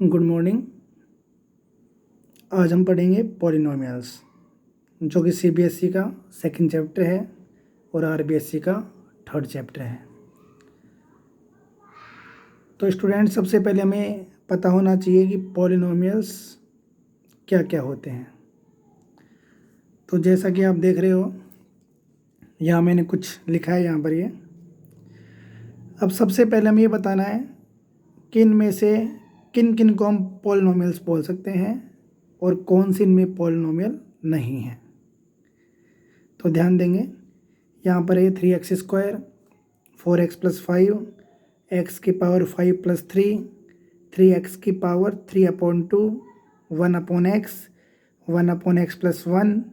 Good morning. आज हम पढ़ेंगे पॉलिनोमियल्स, जो कि सीबीएसई का सेकंड चैप्टर है और आरबीएसई का थर्ड चैप्टर है। तो स्टूडेंट, सबसे पहले हमें पता होना चाहिए कि पॉलिनोमियल्स क्या क्या होते हैं। तो जैसा कि आप देख रहे हो, यहाँ मैंने कुछ लिखा है यहाँ पर ये। अब सबसे पहले हमें ये बताना है कि इनमें से किन किन को हम पॉलिनोमियल्स बोल सकते हैं और कौन से इनमें पॉलिनोमियल नहीं है। तो ध्यान देंगे, यहाँ पर है 3x², 4x+5, x⁵ + 3 3x⁵ 3/2, 1/x, 1/x+1,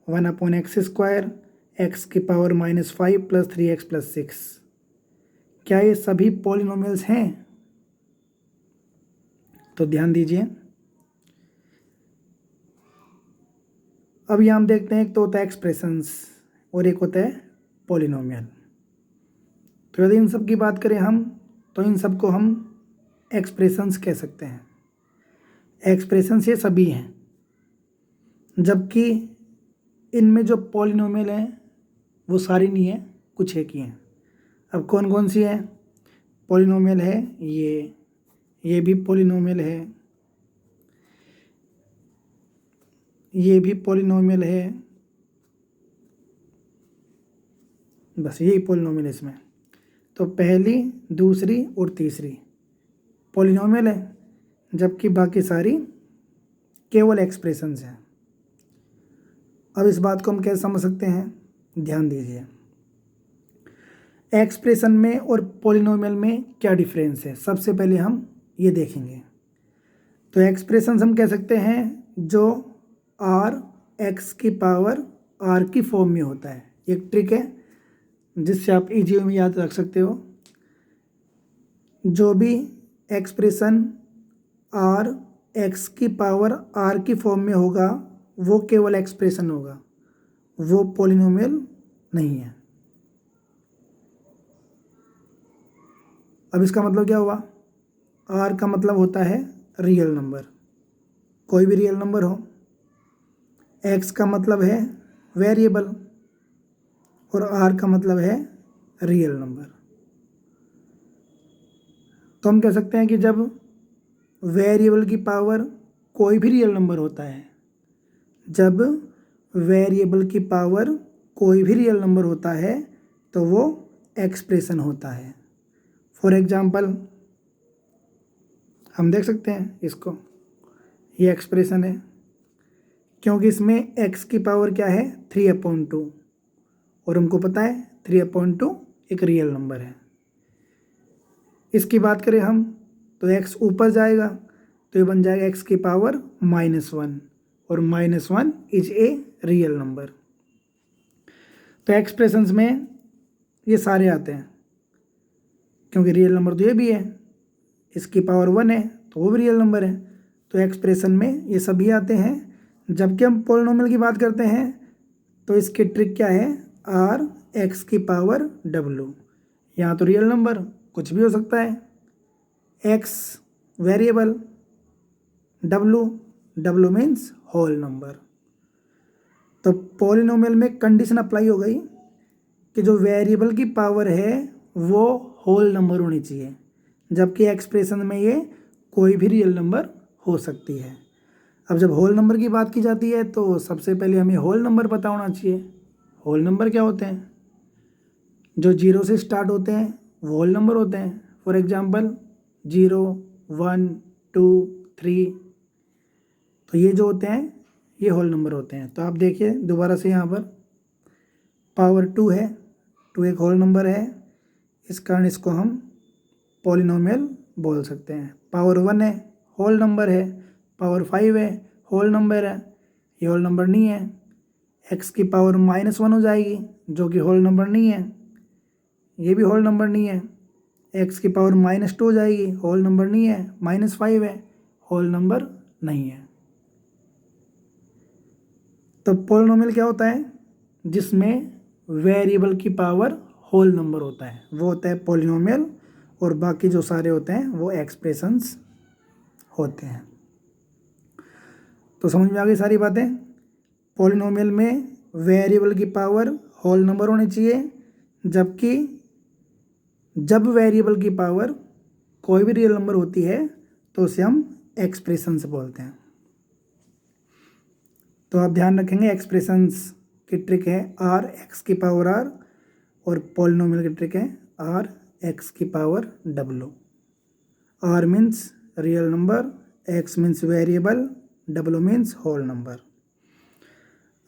1/x², x⁻⁻5 + 3x+6। क्या ये सभी पॉलिनोमियल्स हैं? तो ध्यान दीजिए। अब यहाँ हम देखते हैं, एक तो होता है एक्सप्रेशंस और एक होता है पॉलिनोमियल। तो यदि इन सब की बात करें हम, तो इन सब को हम एक्सप्रेशंस कह सकते हैं। एक्सप्रेशंस ये सभी हैं, जबकि इनमें जो पॉलिनोमियल हैं वो सारी नहीं है, कुछ एक ही हैं। अब कौन कौन सी है पॉलिनोमियल है? ये भी पॉलिनोमियल है, ये भी पॉलिनोमियल है, बस यही पॉलिनोमियल है इसमें। तो पहली, दूसरी और तीसरी पॉलिनोमियल है, जबकि बाकी सारी केवल एक्सप्रेशंस हैं। अब इस बात को हम कैसे समझ सकते हैं? ध्यान दीजिए, एक्सप्रेशन में और पॉलिनोमियल में क्या डिफरेंस है, सबसे पहले हम ये देखेंगे। तो एक्सप्रेशंस हम कह सकते हैं जो r की फॉर्म में होता है। एक ट्रिक है जिससे आप इजी में याद रख सकते हो। जो भी एक्सप्रेशन r की फॉर्म में होगा वो केवल एक्सप्रेशन होगा, वो पॉलिनोमियल नहीं है। अब इसका मतलब क्या हुआ? r का मतलब होता है रियल नंबर, कोई भी रियल नंबर हो। x का मतलब है वेरिएबल और r का मतलब है रियल नंबर। तो हम कह सकते हैं कि जब वेरिएबल की पावर कोई भी रियल नंबर होता है, जब वेरिएबल की पावर कोई भी रियल नंबर होता है तो वो एक्सप्रेशन होता है। फॉर एग्जांपल हम देख सकते हैं इसको, ये एक्सप्रेशन है क्योंकि इसमें x की पावर क्या है? 3/2, और हमको पता है 3/2 एक रियल नंबर है। इसकी बात करें हम तो x ऊपर जाएगा तो ये बन जाएगा x⁻⁻1, और -1 इज ए रियल नंबर। तो एक्सप्रेशंस में ये सारे आते हैं, क्योंकि रियल नंबर तो ये भी है, इसकी पावर 1 है तो वो भी रियल नंबर है। तो एक्सप्रेशन में ये सभी आते हैं। जबकि हम पॉलिनोमियल की बात करते हैं तो इसकी ट्रिक क्या है? r⁵w। यहाँ तो रियल नंबर कुछ भी हो सकता है, x variable, w means whole number. तो पॉलिनोमियल में कंडीशन अप्लाई हो गई कि जो वेरिएबल की पावर है वो होल नंबर होनी चाहिए, जबकि एक्सप्रेशन में ये कोई भी रियल नंबर हो सकती है। अब जब होल नंबर की बात की जाती है तो सबसे पहले हमें होल नंबर पता होना चाहिए। होल नंबर क्या होते हैं? जो 0 से स्टार्ट होते हैं वो होल नंबर होते हैं। फॉर एग्जांपल 0, 1, 2, 3, तो ये जो होते हैं ये होल नंबर होते हैं। तो आप देखिए दोबारा से, यहाँ पर पावर 2 है, 2 एक होल नंबर है, इस कारण इसको हम पॉलिनोमियल बोल सकते हैं। पावर 1 है, होल नंबर है। पावर 5 है, होल नंबर है, ये होल नंबर नहीं है। x⁻⁻1 हो जाएगी, जो कि होल नंबर नहीं है, ये भी होल नंबर नहीं है। x⁻⁻2 हो जाएगी, होल नंबर नहीं है। -5 है, होल नंबर नहीं है। तो पॉलिनोमियल क्या होता है? जिसमें वेरिएबल की पावर होल नंबर होता है, वो होता है पॉलिनोमियल, और बाकी जो सारे होते हैं वो एक्सप्रेशंस होते हैं। तो समझ में आ गई सारी बातें। पॉलिनोमियल में वेरिएबल की पावर होल नंबर होनी चाहिए, जबकि जब वेरिएबल की पावर कोई भी रियल नंबर होती है तो उसे हम एक्सप्रेशंस बोलते हैं। तो आप ध्यान रखेंगे, एक्सप्रेशंस की ट्रिक है आर एक्स की पावर आर, और पॉलिनोमियल की ट्रिक है आर एक्स की power W. R means real number, X means variable, W means whole number.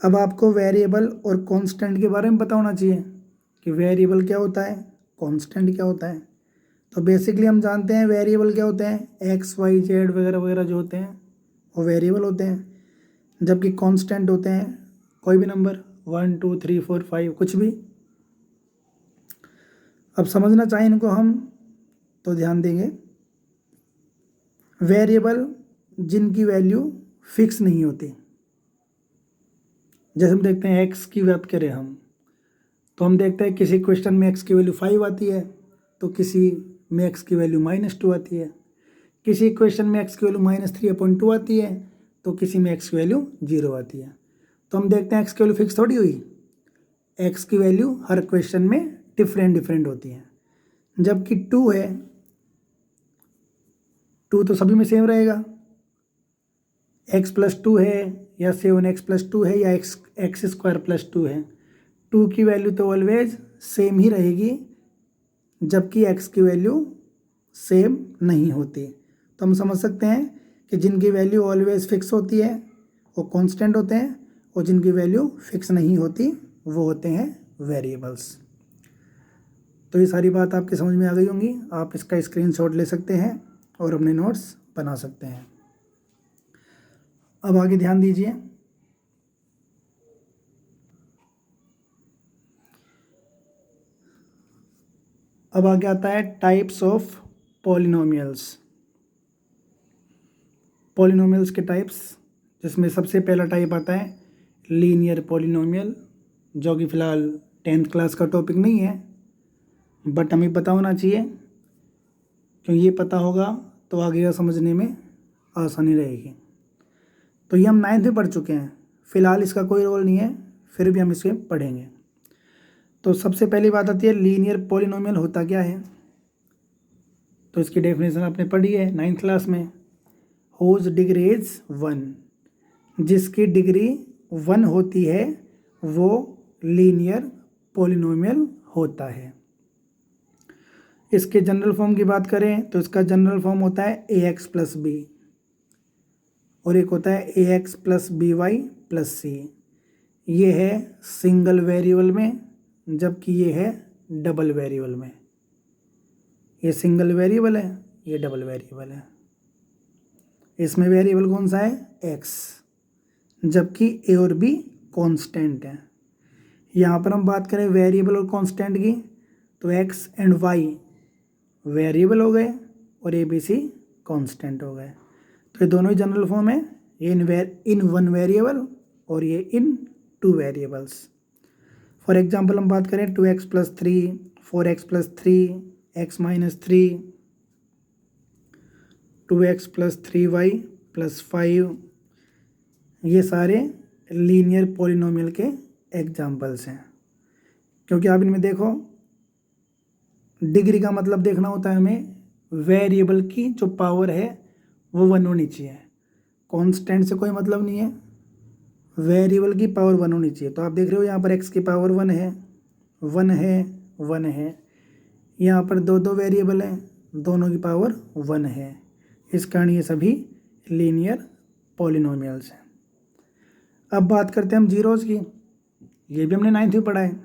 अब आपको वेरिएबल और कांस्टेंट के बारे में पता होना चाहिए कि वेरिएबल क्या होता है, कांस्टेंट क्या होता है। तो बेसिकली हम जानते हैं वेरिएबल क्या होते हैं, एक्स वाई जेड वगैरह वगैरह जो होते हैं वो वेरिएबल होते हैं, जबकि कांस्टेंट होते हैं कोई भी नंबर 1 2 3 4 5 कुछ भी। अब समझना चाहिए इनको हम, तो ध्यान देंगे। वेरिएबल जिनकी वैल्यू फिक्स नहीं होती, जैसे हम देखते हैं एक्स की बात करें हम, तो हम देखते हैं किसी क्वेश्चन में एक्स की वैल्यू 5 आती है, तो किसी में एक्स की वैल्यू -2 आती है, किसी क्वेश्चन में एक्स की वैल्यू -3/2 आती है, तो किसी में एक्स की वैल्यू 0 आती है। तो हम देखते हैं एक्स की वैल्यू फिक्स थोड़ी हुई, एक्स की वैल्यू हर क्वेश्चन में डिफरेंट होती है। जबकि 2 है, 2 तो सभी में सेम रहेगा, x+2 है या 7x+2 है या x² + 2 है, 2 की वैल्यू तो ऑलवेज सेम ही रहेगी, जबकि x की वैल्यू सेम नहीं होती। तो हम समझ सकते हैं कि जिनकी वैल्यू ऑलवेज फिक्स होती है वो कांस्टेंट होते हैं, और जिनकी वैल्यू फिक्स नहीं होती वो होते हैं वेरिएबल्स। तो ये सारी बात आपके समझ में आ गई होंगी। आप इसका स्क्रीनशॉट ले सकते हैं और अपने नोट्स बना सकते हैं। अब आगे ध्यान दीजिए। अब आगे आता है टाइप्स ऑफ पॉलिनोमियल्स। पॉलिनोमियल्स के टाइप्स, जिसमें सबसे पहला टाइप आता है लीनियर पॉलिनोमियल, जो कि फ़िलहाल 10th क्लास का टॉपिक नहीं है, बट हमें पता होना चाहिए, क्योंकि ये पता होगा तो आगे का समझने में आसानी रहेगी। तो ये हम 9th में पढ़ चुके हैं, फ़िलहाल इसका कोई रोल नहीं है, फिर भी हम इसे पढ़ेंगे। तो सबसे पहली बात आती है लीनियर पॉलिनोमियल होता क्या है। तो इसकी डेफिनेशन आपने पढ़ी है 9th क्लास में, हुज डिग्री इज 1, जिसकी डिग्री 1 होती है वो लीनियर पॉलिनोमियल होता है। इसके जनरल फॉर्म की बात करें तो इसका जनरल फॉर्म होता है ax + b, और एक होता है ax + by + c। ये है सिंगल वेरिएबल में, जबकि ये है डबल वेरिएबल में। ये सिंगल वेरिएबल है, ये डबल वेरिएबल है। इसमें वेरिएबल कौन सा है, x, जबकि a और b कांस्टेंट है। यहाँ पर हम बात करें वेरिएबल और कांस्टेंट की, तो x एंड y वेरिएबल हो गए और a b c कांस्टेंट हो गए। तो ये दोनों ही जनरल फॉर्म है, ये इन 1 वेरिएबल और ये इन 2 वेरिएबल्स। फॉर एग्जांपल हम बात करें 2x + 3, 4x + 3, x - 3, 2x + 3y + 5, ये सारे लीनियर पॉलिनोमियल के एग्जाम्पल्स हैं। क्योंकि आप इनमें देखो, डिग्री का मतलब देखना होता है हमें, वेरिएबल की जो पावर है वो 1 होनी चाहिए, कांस्टेंट से कोई मतलब नहीं है, वेरिएबल की पावर 1 होनी चाहिए। तो आप देख रहे हो यहाँ पर x की पावर 1 है, 1 है, 1 है, यहाँ पर दो वेरिएबल हैं, दोनों की पावर 1 है, इस कारण ये सभी लीनियर पॉलिनोमियल्स हैं। अब बात करते हैं हम जीरोज़ की, ये भी हमने 9th में पढ़ा है।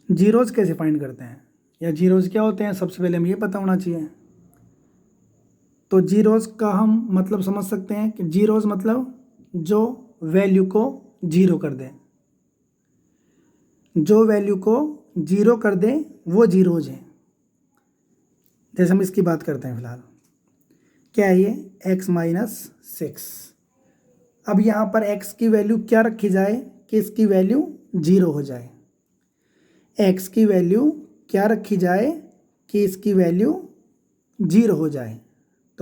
जीरोज़ कैसे फाइंड करते हैं या जीरोज़ क्या होते हैं, सबसे पहले हमें ये पता होना चाहिए। तो जीरोज़ का हम मतलब समझ सकते हैं कि जीरोज़ मतलब जो वैल्यू को जीरो कर दें, जो वैल्यू को जीरो कर दें वो जीरोज़ हैं। जैसे हम इसकी बात करते हैं फ़िलहाल, क्या है ये, x - 6। अब यहाँ पर x की वैल्यू क्या रखी जाए कि इसकी वैल्यू 0 हो जाए, x की वैल्यू क्या रखी जाए कि इसकी वैल्यू 0 हो जाए।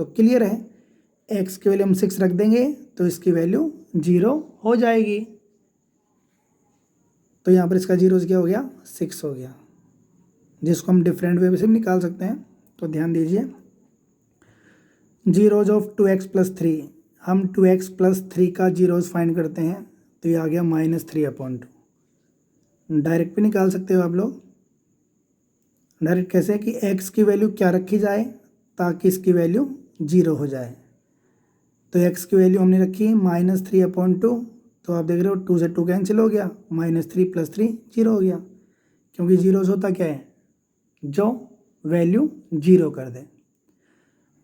तो क्लियर है, x की वैल्यू हम 6 रख देंगे तो इसकी वैल्यू 0 हो जाएगी। तो यहाँ पर इसका जीरोज क्या हो गया, 6 हो गया, जिसको हम डिफरेंट वे से भी निकाल सकते हैं। तो ध्यान दीजिए, जीरोज ऑफ 2x + 3, हम 2x + 3 का जीरोज फाइंड करते हैं तो ये आ गया -3/2। डायरेक्ट भी निकाल सकते हो आप लोग। डायरेक्ट कैसे कि x की वैल्यू क्या रखी जाए ताकि इसकी वैल्यू 0 हो जाए। तो x की वैल्यू हमने रखी -3/2, तो आप देख रहे हो 2 से 2 कैंसिल हो गया, -3 + 3 0 हो गया, क्योंकि जीरोज होता क्या है, जो वैल्यू 0 कर दे।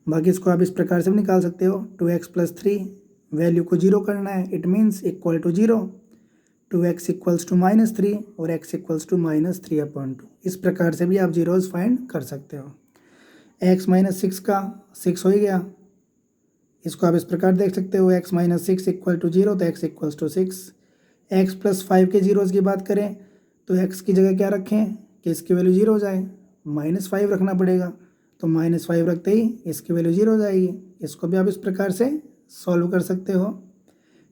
बाकी इसको आप इस प्रकार से भी निकाल सकते हो, 2x + 3 वैल्यू को 0 करना है, it means equal to 0, 2x = -3 और x = -3/2। इस प्रकार से भी आप जीरोज फाइंड कर सकते हो। x - 6 का 6 हो ही गया, इसको आप इस प्रकार देख सकते हो, x - 6 = 0 तो x = 6। x + 5 के जीरोज़ की बात करें तो x की जगह क्या रखें कि इसकी वैल्यू 0 हो जाए, -5 रखना पड़ेगा, तो -5 रखते ही इसकी वैल्यू 0 हो जाएगी। इसको भी आप इस प्रकार से सॉल्व कर सकते हो।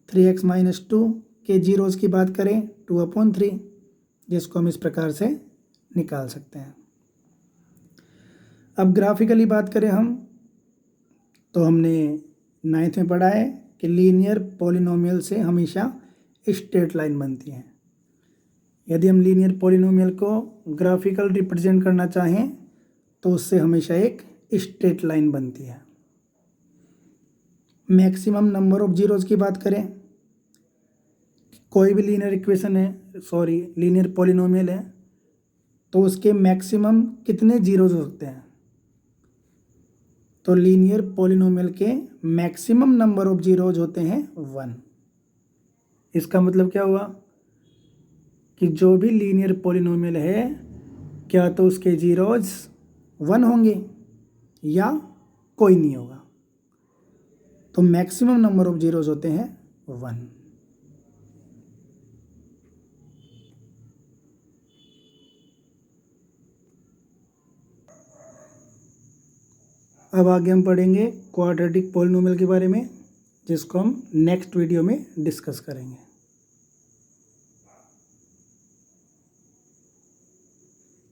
3x - 2 के जीरोज़ की बात करें 2/3, जिसको हम इस प्रकार से निकाल सकते हैं। अब ग्राफिकली बात करें हम, तो हमने 9th में पढ़ा है कि लीनियर पॉलिनोमियल से हमेशा स्ट्रेट लाइन बनती है। यदि हम लीनियर पॉलिनोमियल को ग्राफिकल रिप्रेजेंट करना चाहें तो उससे हमेशा एक स्ट्रेट लाइन बनती है। मैक्सिमम नंबर ऑफ जीरोज़ की बात करें, कोई भी लीनियर इक्वेशन है, लीनियर पॉलिनोमियल है, तो उसके मैक्सिमम कितने जीरोज़ हो सकते हैं। तो लीनियर पॉलिनोमियल के मैक्सिमम नंबर ऑफ जीरोज होते हैं 1। इसका मतलब क्या हुआ कि जो भी लीनियर पॉलिनोमियल है, क्या तो उसके जीरोज 1 होंगे या कोई नहीं होगा। तो मैक्सिमम नंबर ऑफ जीरोज होते हैं 1। अब आगे हम पढ़ेंगे क्वाड्रेटिक पॉलिनोमियल के बारे में, जिसको हम नेक्स्ट वीडियो में डिस्कस करेंगे।